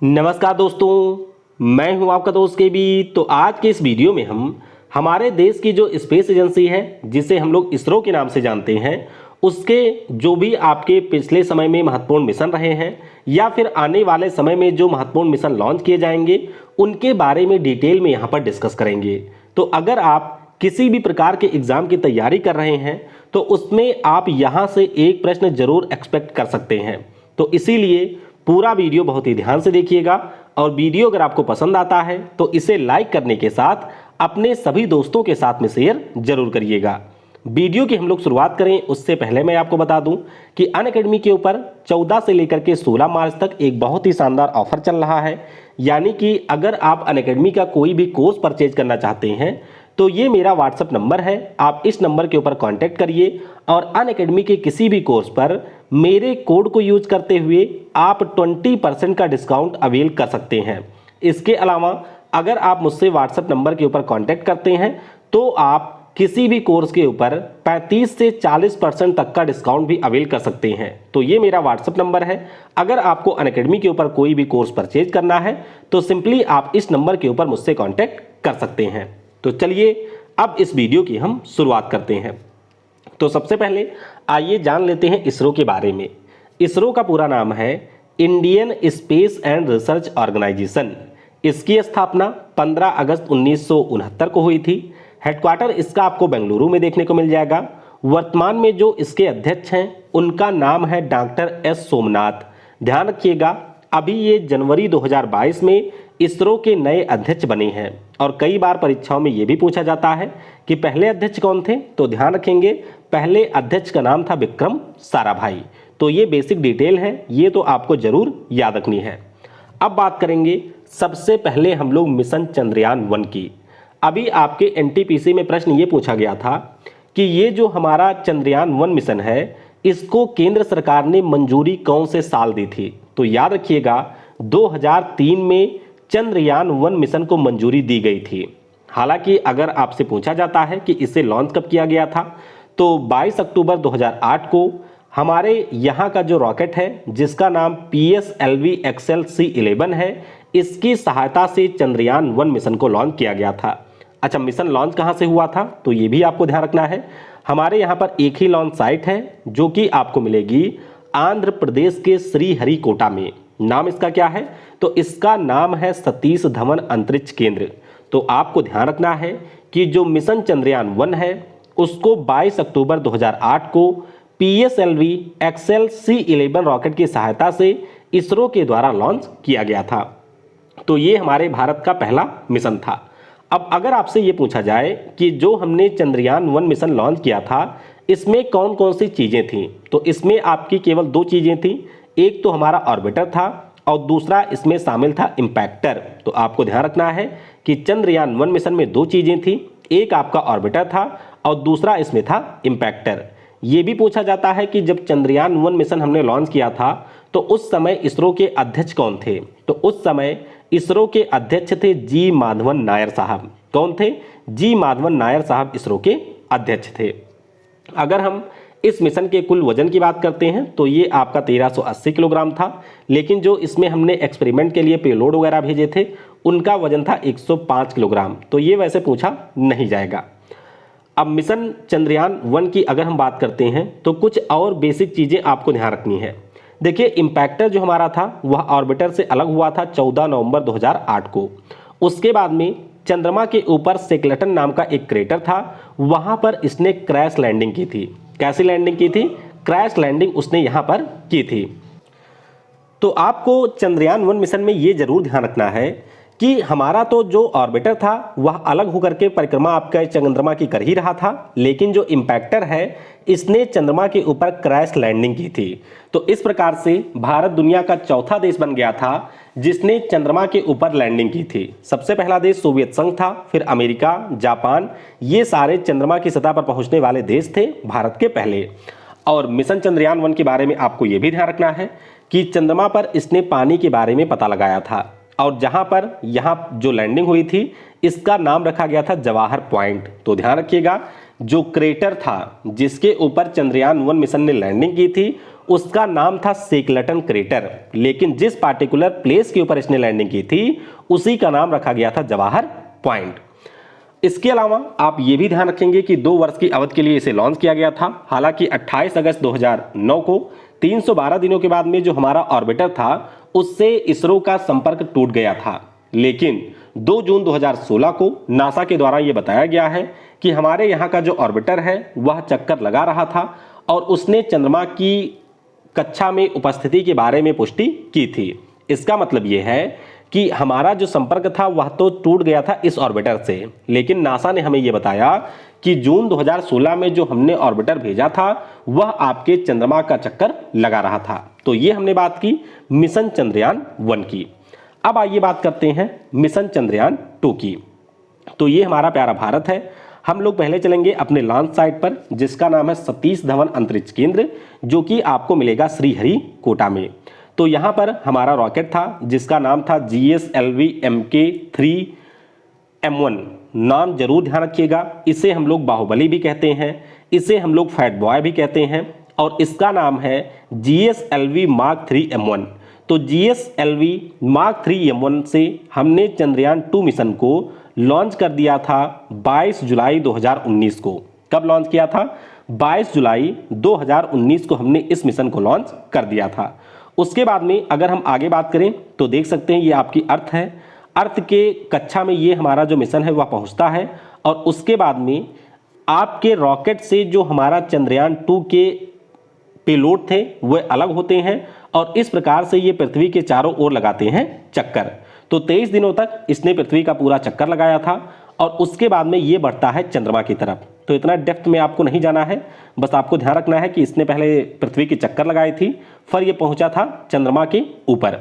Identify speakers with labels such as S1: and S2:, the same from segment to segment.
S1: नमस्कार दोस्तों, मैं हूं आपका दोस्त के बी। तो आज के इस वीडियो में हम हमारे देश की जो स्पेस एजेंसी है जिसे हम लोग इसरो के नाम से जानते हैं, उसके जो भी आपके पिछले समय में महत्वपूर्ण मिशन रहे हैं या फिर आने वाले समय में जो महत्वपूर्ण मिशन लॉन्च किए जाएंगे उनके बारे में डिटेल में यहाँ पर डिस्कस करेंगे। तो अगर आप किसी भी प्रकार के एग्जाम की तैयारी कर रहे हैं तो उसमें आप यहाँ से एक प्रश्न जरूर एक्सपेक्ट कर सकते हैं। तो इसीलिए पूरा वीडियो बहुत ही ध्यान से देखिएगा और वीडियो अगर आपको पसंद आता है तो इसे लाइक करने के साथ अपने सभी दोस्तों के साथ में शेयर जरूर करिएगा। वीडियो की हम लोग शुरुआत करें उससे पहले मैं आपको बता दूं कि अनअकैडमी के ऊपर 14 से लेकर के 16 मार्च तक एक बहुत ही शानदार ऑफर चल रहा है। यानी कि अगर आप अनअकैडमी का कोई भी कोर्स परचेज करना चाहते हैं तो ये मेरा व्हाट्सएप नंबर है, आप इस नंबर के ऊपर कांटेक्ट करिए और अनअकैडमी के किसी भी कोर्स पर मेरे कोड को यूज करते हुए आप 20% का डिस्काउंट अवेल कर सकते हैं। इसके अलावा अगर आप मुझसे व्हाट्सएप नंबर के ऊपर कांटेक्ट करते हैं तो आप किसी भी कोर्स के ऊपर 35 से 40% तक का डिस्काउंट भी अवेल कर सकते हैं। तो ये मेरा व्हाट्सएप नंबर है। अगर आपको अनअकैडमी के ऊपर कोई भी कोर्स परचेज करना है तो सिंपली आप इस नंबर के ऊपर मुझसे कांटेक्ट कर सकते हैं। तो चलिए अब इस वीडियो की हम शुरुआत करते हैं। तो सबसे पहले आइए जान लेते हैं इसरो के बारे में। इसरो का पूरा नाम है Indian space and research organization. इसकी स्थापना 15 अगस्त 1969 को हुई थी। हेडक्वार्टर इसका आपको बेंगलुरु में देखने को मिल जाएगा। वर्तमान में जो इसके अध्यक्ष हैं उनका नाम है डॉक्टर एस सोमनाथ। ध्यान रखिएगा, अभी ये जनवरी 2022 में इसरो के नए अध्यक्ष बने हैं और कई बार परीक्षाओं में ये भी पूछा जाता है कि पहले अध्यक्ष कौन थे। तो ध्यान रखेंगे, पहले अध्यक्ष का नाम था विक्रम साराभाई। तो ये बेसिक डिटेल है, ये तो आपको जरूर याद रखनी है। अब बात करेंगे सबसे पहले हम लोग मिशन चंद्रयान 1 की। अभी आपके एनटीपीसी में प्रश्न ये पूछा गया था कि ये जो हमारा चंद्रयान 1 मिशन है इसको केंद्र सरकार ने मंजूरी कौन से साल दी थी। तो याद रखिएगा 2003 में चंद्रयान 1 मिशन को मंजूरी दी गई थी। हालांकि अगर आपसे पूछा जाता है कि इसे लॉन्च कब किया गया था तो 22 अक्टूबर 2008 को हमारे यहाँ का जो रॉकेट है जिसका नाम PSLV XL-C11 है, इसकी सहायता से चंद्रयान 1 मिशन को लॉन्च किया गया था। अच्छा, मिशन लॉन्च कहाँ से हुआ था तो ये भी आपको ध्यान रखना है। हमारे यहाँ पर एक ही लॉन्च साइट है जो कि आपको मिलेगी आंध्र प्रदेश के श्रीहरिकोटा में। नाम इसका क्या है तो इसका नाम है सतीश धवन अंतरिक्ष केंद्र। तो आपको ध्यान रखना है कि जो मिशन चंद्रयान 1 है उसको 22 अक्टूबर 2008 को PSLV XL-C11 रॉकेट की सहायता से इसरो के द्वारा लॉन्च किया गया था। तो ये हमारे भारत का पहला मिशन था। अब अगर आपसे ये पूछा जाए कि जो हमने चंद्रयान 1 मिशन लॉन्च किया था इसमें कौन कौन सी चीज़ें थीं, तो इसमें आपकी केवल 2 चीज़ें थीं। एक तो हमारा ऑर्बिटर था और दूसरा इसमें शामिल था इम्पैक्टर। तो आपको ध्यान रखना है कि चंद्रयान 1 मिशन में 2 चीज़ें थीं, एक आपका ऑर्बिटर था और दूसरा इसमें था इम्पैक्टर। ये भी पूछा जाता है कि जब चंद्रयान 1 मिशन हमने लॉन्च किया था तो उस समय इसरो के अध्यक्ष कौन थे। तो उस समय इसरो के अध्यक्ष थे जी माधवन नायर साहब। कौन थे? जी माधवन नायर साहब इसरो के अध्यक्ष थे। अगर हम इस मिशन के कुल वजन की बात करते हैं तो ये आपका 1380 किलोग्राम था, लेकिन जो इसमें हमने एक्सपेरिमेंट के लिए पेलोड वगैरह भेजे थे उनका वजन था 105 किलोग्राम। तो ये वैसे पूछा नहीं जाएगा। अब मिशन चंद्रयान 1 की अगर हम बात करते हैं तो कुछ और बेसिक चीज़ें आपको ध्यान रखनी है। देखिए, इम्पैक्टर जो हमारा था वह ऑर्बिटर से अलग हुआ था 14 नवंबर 2008 को। उसके बाद में चंद्रमा के ऊपर सेक्लेटन नाम का एक क्रेटर था, वहाँ पर इसने क्रैश लैंडिंग की थी। कैसी लैंडिंग की थी? क्रैश लैंडिंग उसने यहाँ पर की थी। तो आपको चंद्रयान 1 मिशन में ये जरूर ध्यान रखना है कि हमारा तो जो ऑर्बिटर था वह अलग होकर के परिक्रमा आपका चंद्रमा की कर ही रहा था, लेकिन जो इम्पैक्टर है इसने चंद्रमा के ऊपर क्रैश लैंडिंग की थी। तो इस प्रकार से भारत दुनिया का चौथा देश बन गया था जिसने चंद्रमा के ऊपर लैंडिंग की थी। सबसे पहला देश सोवियत संघ था, फिर अमेरिका, जापान, ये सारे चंद्रमा की सतह पर पहुंचने वाले देश थे भारत के पहले। और मिशन चंद्रयान 1 के बारे में आपको ये भी ध्यान रखना है कि चंद्रमा पर इसने पानी के बारे में पता लगाया था और जहां पर यहाँ जो लैंडिंग हुई थी इसका नाम रखा गया था जवाहर पॉइंट। तो ध्यान रखिएगा, जो क्रेटर था जिसके ऊपर चंद्रयान 1 मिशन ने लैंडिंग की थी उसका नाम था शेकलटन क्रेटर, लेकिन जिस पार्टिकुलर प्लेस के ऊपर इसने लैंडिंग की थी उसी का नाम रखा गया था जवाहर पॉइंट। इसके अलावा आप ये भी ध्यान रखेंगे कि 2 वर्ष की अवधि के लिए इसे लॉन्च किया गया था। हालांकि 28 अगस्त 2009 को 312 दिनों के बाद में जो हमारा ऑर्बिटर था उससे इसरो का संपर्क टूट गया था, लेकिन 2 जून 2016 को नासा के द्वारा यह बताया गया है कि हमारे यहाँ का जो ऑर्बिटर है वह चक्कर लगा रहा था और उसने चंद्रमा की कक्षा में उपस्थिति के बारे में पुष्टि की थी। इसका मतलब यह है कि हमारा जो संपर्क था वह तो टूट गया था इस ऑर्बिटर से, लेकिन नासा ने हमें यह बताया कि जून 2016 में जो हमने ऑर्बिटर भेजा था वह आपके चंद्रमा का चक्कर लगा रहा था। तो ये हमने बात की मिशन चंद्रयान 1 की। अब आइए बात करते हैं मिशन चंद्रयान 2 की। तो ये हमारा प्यारा भारत है। हम लोग पहले चलेंगे अपने लॉन्च साइट पर जिसका नाम है सतीश धवन अंतरिक्ष केंद्र, जो कि आपको मिलेगा श्रीहरिकोटा में। तो यहाँ पर हमारा रॉकेट था जिसका नाम था GSLV Mk3M1। नाम जरूर ध्यान रखिएगा। इसे हम लोग बाहुबली भी कहते हैं, इसे हम लोग फैट बॉय भी कहते हैं, और इसका नाम है GSLV Mark 3 M1। तो GSLV Mark 3 M1 से हमने चंद्रयान 2 मिशन को लॉन्च कर दिया था 22 जुलाई 2019 को। कब लॉन्च किया था? 22 जुलाई 2019 को हमने इस मिशन को लॉन्च कर दिया था। उसके बाद में अगर हम आगे बात करें तो देख सकते हैं ये आपकी अर्थ है। अर्थ के कक्षा में ये हमारा जो मिशन है वह पहुंचता है, और उसके बाद में आपके रॉकेट से जो हमारा चंद्रयान 2 के पेलोड थे वह अलग होते हैं, और इस प्रकार से ये पृथ्वी के चारों ओर लगाते हैं चक्कर। तो 23 दिनों तक इसने पृथ्वी का पूरा चक्कर लगाया था, और उसके बाद में ये बढ़ता है चंद्रमा की तरफ। तो इतना डेप्थ में आपको नहीं जाना है, बस आपको ध्यान रखना है कि इसने पहले पृथ्वी की चक्कर लगाई थी, फिर ये पहुंचा था चंद्रमा के ऊपर।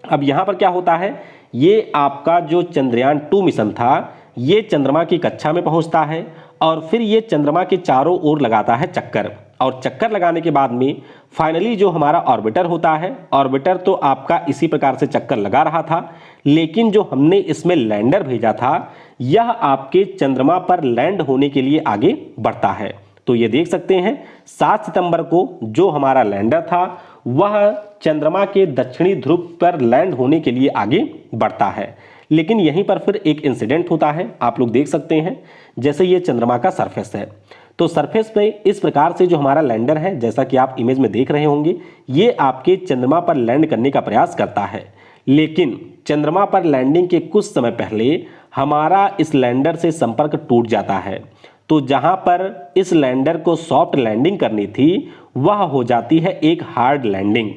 S1: अब यहाँ पर क्या होता है, ये आपका जो चंद्रयान 2 मिशन था ये चंद्रमा की कक्षा में पहुंचता है, और फिर ये चंद्रमा के चारों ओर लगाता है चक्कर। और चक्कर लगाने के बाद में फाइनली जो हमारा ऑर्बिटर होता है, ऑर्बिटर तो आपका इसी प्रकार से चक्कर लगा रहा था, लेकिन जो हमने इसमें लैंडर भेजा था यह आपके चंद्रमा पर लैंड होने के लिए आगे बढ़ता है। तो ये देख सकते हैं 7 सितंबर को जो हमारा लैंडर था वह चंद्रमा के दक्षिणी ध्रुव पर लैंड होने के लिए आगे बढ़ता है। लेकिन यहीं पर फिर एक इंसिडेंट होता है, आप लोग देख सकते हैं। जैसे ये चंद्रमा का सरफेस है, तो सरफेस पे इस प्रकार से जो हमारा लैंडर है, जैसा कि आप इमेज में देख रहे होंगे, ये आपके चंद्रमा पर लैंड करने का प्रयास करता है। लेकिन चंद्रमा पर लैंडिंग के कुछ समय पहले हमारा इस लैंडर से संपर्क टूट जाता है। तो जहां पर इस लैंडर को सॉफ्ट लैंडिंग करनी थी वह हो जाती है एक हार्ड लैंडिंग,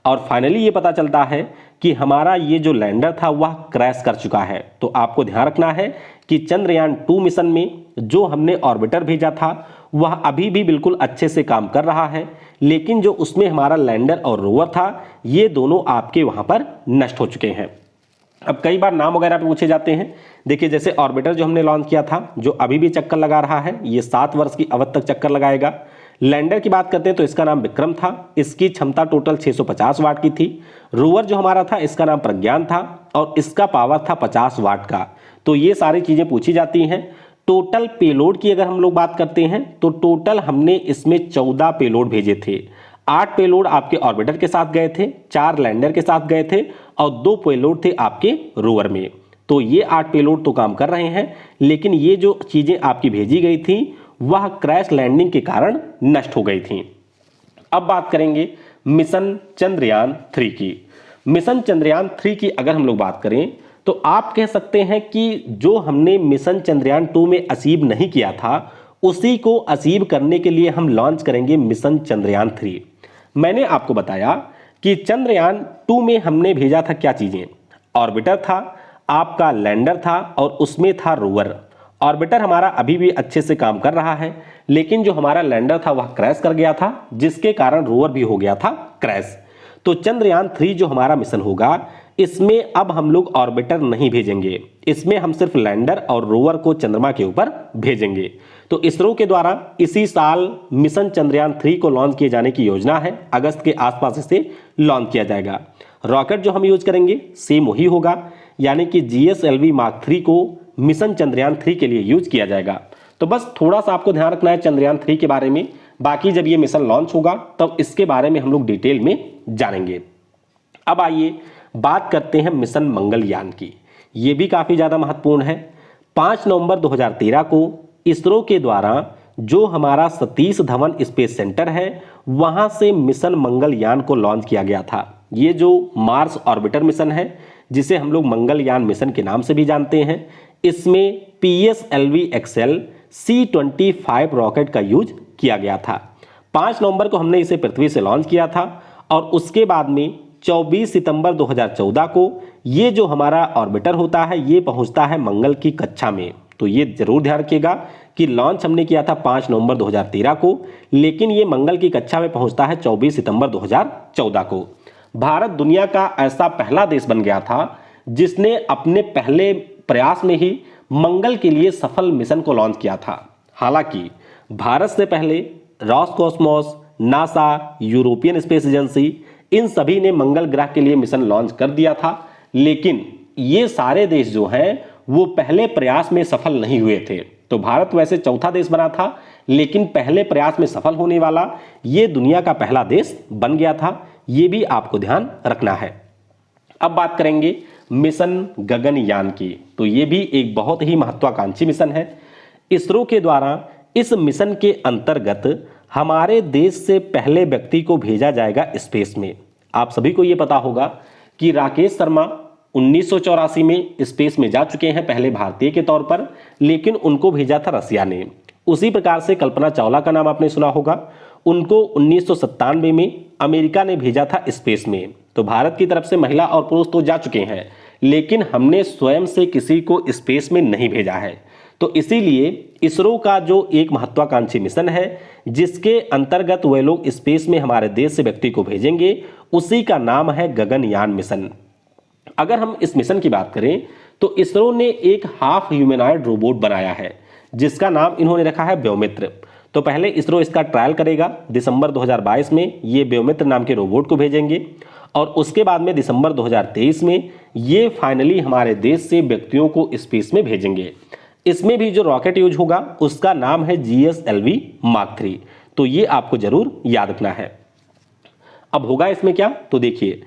S1: और फाइनली ये पता चलता है कि हमारा ये जो लैंडर था वह क्रैश कर चुका है। तो आपको ध्यान रखना है कि चंद्रयान 2 मिशन में जो हमने ऑर्बिटर भेजा था वह अभी भी बिल्कुल अच्छे से काम कर रहा है, लेकिन जो उसमें हमारा लैंडर और रोवर था ये दोनों आपके वहां पर नष्ट हो चुके हैं। अब कई बार नाम वगैरह पूछे जाते हैं। देखिए जैसे ऑर्बिटर जो हमने लॉन्च किया था जो अभी भी चक्कर लगा रहा है, ये 7 वर्ष की अवधि तक चक्कर लगाएगा। लैंडर की बात करते हैं तो इसका नाम विक्रम था, इसकी क्षमता टोटल 650 वाट की थी। रोवर जो हमारा था इसका नाम प्रज्ञान था, और इसका पावर था 50 वाट का। तो ये सारी चीजें पूछी जाती हैं। टोटल पेलोड की अगर हम लोग बात करते हैं तो टोटल हमने इसमें 14 पेलोड भेजे थे। 8 पेलोड आपके ऑर्बिटर के साथ गए थे, 4 लैंडर के साथ गए थे, और 2 पेलोड थे आपके रोवर में। तो ये 8 पेलोड तो काम कर रहे हैं, लेकिन ये जो चीजें आपकी भेजी गई थी वह क्रैश लैंडिंग के कारण नष्ट हो गई थी। अब बात करेंगे मिशन चंद्रयान 3 की। मिशन चंद्रयान 3 की अगर हम लोग बात करें तो आप कह सकते हैं कि जो हमने मिशन चंद्रयान 2 में अचीव नहीं किया था उसी को अचीव करने के लिए हम लॉन्च करेंगे मिशन चंद्रयान 3। मैंने आपको बताया कि चंद्रयान 2 में हमने भेजा था क्या चीजें, ऑर्बिटर था, आपका लैंडर था, और उसमें था रोवर। ऑर्बिटर हमारा अभी भी अच्छे से काम कर रहा है, लेकिन जो हमारा लैंडर था वह क्रैश कर गया था, जिसके कारण रोवर भी हो गया था क्रैश। तो चंद्रयान 3 जो हमारा मिशन होगा इसमें अब हम लोग ऑर्बिटर नहीं भेजेंगे, इसमें हम सिर्फ लैंडर और रोवर को चंद्रमा के ऊपर भेजेंगे। तो इसरो के द्वारा इसी साल मिशन चंद्रयान 3 को लॉन्च किए जाने की योजना है। अगस्त के आसपास इसे लॉन्च किया जाएगा। रॉकेट जो हम यूज करेंगे सेम वही होगा, यानी कि GSLV Mark 3 को मिशन चंद्रयान 3 के लिए यूज किया जाएगा। तो बस थोड़ा सा आपको ध्यान रखना है चंद्रयान 3 के बारे में। बाकी जब ये मिशन लॉन्च होगा तब इसके बारे में हम लोग डिटेल में जानेंगे। अब आइए बात करते हैं मिशन मंगलयान की। ये भी काफ़ी ज़्यादा महत्वपूर्ण है। 5 नवंबर 2013 को इसरो के द्वारा जो हमारा सतीश धवन स्पेस सेंटर है वहाँ से मिशन मंगलयान को लॉन्च किया गया था। ये जो मार्स ऑर्बिटर मिशन है जिसे हम लोग मंगलयान मिशन के नाम से भी जानते हैं, इसमें PSLV XL C-25 रॉकेट का यूज किया गया था। 5 नवंबर को हमने इसे पृथ्वी से लॉन्च किया था और उसके बाद में 24 सितंबर 2014 को ये जो हमारा ऑर्बिटर होता है ये पहुंचता है मंगल की कक्षा में। तो ये जरूर ध्यान रखिएगा कि लॉन्च हमने किया था 5 नवंबर 2013 को, लेकिन ये मंगल की कक्षा में पहुंचता है 24 सितंबर 2014 को। भारत दुनिया का ऐसा पहला देश बन गया था जिसने अपने पहले प्रयास में ही मंगल के लिए सफल मिशन को लॉन्च किया था। हालांकि भारत से पहले Roscosmos, NASA, European space agency, इन सभी ने मंगल ग्रह के लिए मिशन लॉन्च कर दिया था, लेकिन ये सारे देश जो हैं वो पहले प्रयास में सफल नहीं हुए थे। तो भारत वैसे चौथा देश बना था, लेकिन पहले प्रयास में सफल होने वाला ये दुनिया का पहला देश बन गया था। ये भी आपको ध्यान रखना है। अब बात करेंगे मिशन गगनयान की। तो ये भी एक बहुत ही महत्वाकांक्षी मिशन है। इसरो के द्वारा इस मिशन के अंतर्गत हमारे देश से पहले व्यक्ति को भेजा जाएगा स्पेस में। आप सभी को ये पता होगा कि राकेश शर्मा 1984 में स्पेस में जा चुके हैं, पहले भारतीय के तौर पर, लेकिन उनको भेजा था रसिया ने। उसी प्रकार से कल्पना चावला का नाम आपने सुना होगा, उनको 1997 में अमेरिका ने भेजा था स्पेस में। तो भारत की तरफ से महिला और पुरुष तो जा चुके हैं, लेकिन हमने स्वयं से किसी को स्पेस में नहीं भेजा है। तो इसीलिए इसरो का जो एक महत्वाकांक्षी मिशन है जिसके अंतर्गत वे लोग स्पेस में हमारे देश से व्यक्ति को भेजेंगे, उसी का नाम है गगनयान मिशन। अगर हम इस मिशन की बात करें तो इसरो ने एक हाफ ह्यूमनॉइड रोबोट बनाया है जिसका नाम इन्होंने रखा है व्योमित्र। तो पहले इसरो इसका ट्रायल करेगा, दिसंबर 2022 में ये व्योमित्र नाम के रोबोट को भेजेंगे और उसके बाद में दिसंबर 2023 में ये फाइनली हमारे देश से व्यक्तियों को स्पेस में भेजेंगे। इसमें भी जो रॉकेट यूज होगा उसका नाम है GSLV Mark 3। तो ये आपको जरूर याद रखना है। अब होगा इसमें क्या, तो देखिए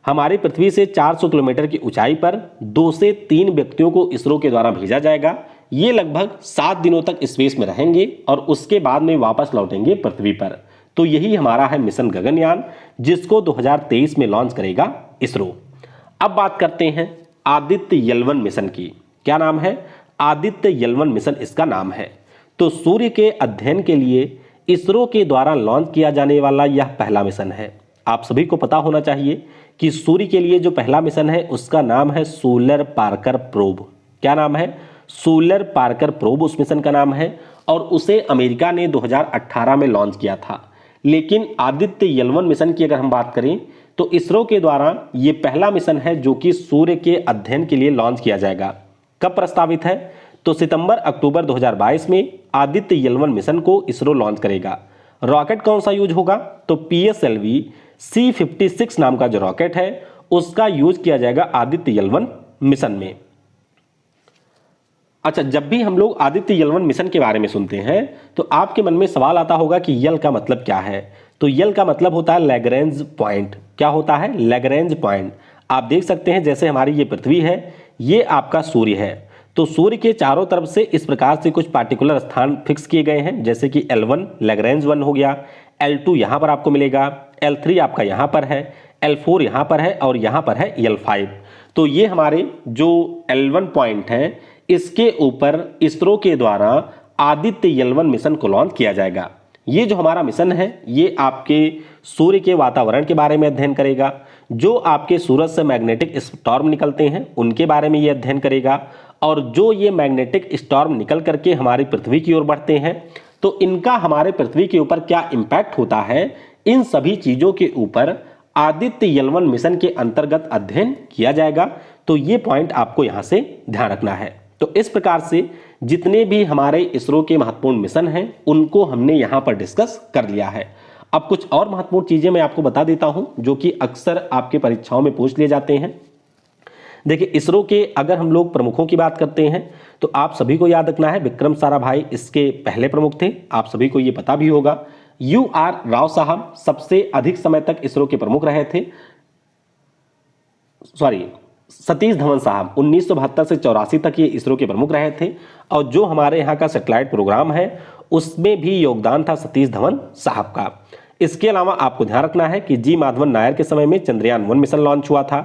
S1: हमारी पृथ्वी से 400 किलोमीटर की ऊंचाई पर 2 से 3 व्यक्तियों को इसरो के द्वारा भेजा जाएगा। ये लगभग 7 दिनों तक स्पेस में रहेंगे और उसके बाद में वापस लौटेंगे पृथ्वी पर। तो यही हमारा है मिशन गगनयान, जिसको 2023 में लॉन्च करेगा इसरो। अब बात करते हैं आदित्य L1 मिशन की। क्या नाम है? आदित्य L1 मिशन इसका नाम है। तो सूर्य के अध्ययन के लिए इसरो के द्वारा लॉन्च किया जाने वाला यह पहला मिशन है। आप सभी को पता होना चाहिए कि सूर्य के लिए जो पहला मिशन है उसका नाम है सोलर पार्कर प्रोब। क्या नाम है? सोलर पार्कर प्रोब उस मिशन का नाम है और उसे अमेरिका ने 2018 में लॉन्च किया था। लेकिन आदित्य L1 मिशन की अगर हम बात करें तो इसरो के द्वारा ये पहला मिशन है जो कि सूर्य के अध्ययन के लिए लॉन्च किया जाएगा। कब प्रस्तावित है? तो सितंबर अक्टूबर 2022 में आदित्य L1 मिशन को इसरो लॉन्च करेगा। रॉकेट कौन सा यूज होगा? तो PSLV C-56 नाम का जो रॉकेट है उसका यूज किया जाएगा आदित्य L1 मिशन में। अच्छा, जब भी हम लोग आदित्य L1 मिशन के बारे में सुनते हैं तो आपके मन में सवाल आता होगा कि यल का मतलब क्या है। तो यल का मतलब होता है लैग्रेंज पॉइंट। क्या होता है? Lagrange point. आप देख सकते हैं जैसे हमारी ये पृथ्वी है, ये आपका सूर्य है। तो सूर्य के चारों तरफ से इस प्रकार से कुछ पार्टिकुलर स्थान फिक्स किए गए हैं, जैसे कि L1 लैग्रेंज 1 हो गया, L2 यहाँ पर आपको मिलेगा, L3 आपका यहाँ पर है, L4 यहाँ पर है और यहाँ पर है L5। तो ये हमारे जो L1 पॉइंट हैं इसके ऊपर इसरो के द्वारा आदित्य L1 मिशन को लॉन्च किया जाएगा। ये जो हमारा मिशन है ये आपके सूर्य के वातावरण के बारे में अध्ययन करेगा, जो आपके सूरज से मैग्नेटिक स्टॉर्म निकलते हैं उनके बारे में ये अध्ययन करेगा, और जो ये मैग्नेटिक स्टॉर्म निकल करके हमारी पृथ्वी की ओर बढ़ते हैं तो इनका हमारे पृथ्वी के ऊपर क्या इम्पैक्ट होता है, इन सभी चीज़ों के ऊपर आदित्य L1 मिशन के अंतर्गत अध्ययन किया जाएगा। तो ये पॉइंट आपको यहाँ से ध्यान रखना है। तो इस प्रकार से जितने भी हमारे इसरो के महत्वपूर्ण मिशन हैं उनको हमने यहाँ पर डिस्कस कर लिया है। अब कुछ और महत्वपूर्ण चीज़ें मैं आपको बता देता हूँ जो कि अक्सर आपके परीक्षाओं में पूछ लिए जाते हैं। देखिए, इसरो के अगर हम लोग प्रमुखों की बात करते हैं तो आप सभी को याद रखना है विक्रम साराभाई इसके पहले प्रमुख थे। आप सभी को ये पता भी होगा। UR राव साहब सबसे अधिक समय तक इसरो के प्रमुख रहे थे। सतीश धवन साहब 1972 से 84 तक ये इसरो के प्रमुख रहे थे। और जो हमारे यहाँ का सैटेलाइट प्रोग्राम है उसमें भी योगदान था सतीश धवन साहब का। इसके अलावा आपको ध्यान रखना है कि जी माधवन नायर के समय में चंद्रयान 1 मिशन लॉन्च हुआ था।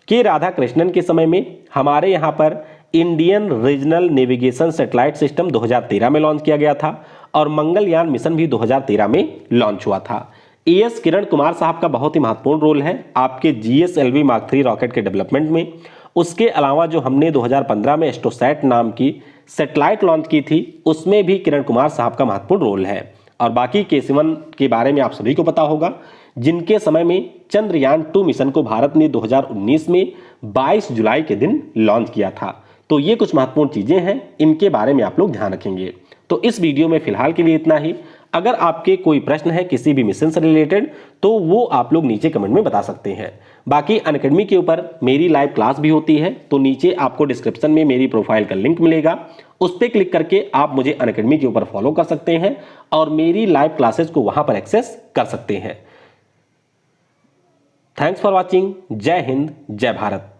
S1: के राधाकृष्णन के समय में हमारे यहाँ पर Indian regional navigation satellite system 2013 में लॉन्च किया गया था और मंगलयान मिशन भी 2013 में लॉन्च हुआ था। एएस किरण कुमार साहब का बहुत ही महत्वपूर्ण रोल है आपके GSLV Mark 3 रॉकेट के डेवलपमेंट में। उसके अलावा जो हमने 2015 में एस्ट्रोसैट नाम की सैटेलाइट लॉन्च की थी उसमें भी किरण कुमार साहब का महत्वपूर्ण रोल है। और बाकी के के बारे में आप सभी को पता होगा, जिनके समय में चंद्रयान 2 मिशन को भारत ने 2019 में 22 जुलाई के दिन लॉन्च किया था। तो ये कुछ महत्वपूर्ण चीजें हैं, इनके बारे में आप लोग ध्यान रखेंगे। तो इस वीडियो में फिलहाल के लिए इतना ही। अगर आपके कोई प्रश्न है किसी भी मिशन से रिलेटेड तो वो आप लोग नीचे कमेंट में बता सकते हैं। बाकी अनअकैडमी के ऊपर मेरी लाइव क्लास भी होती है, तो नीचे आपको डिस्क्रिप्शन में मेरी प्रोफाइल का लिंक मिलेगा, उस पर क्लिक करके आप मुझे अनअकैडमी के ऊपर फॉलो कर सकते हैं और मेरी लाइव क्लासेस को वहां पर एक्सेस कर सकते हैं। Thanks for watching. जय हिंद, जय भारत।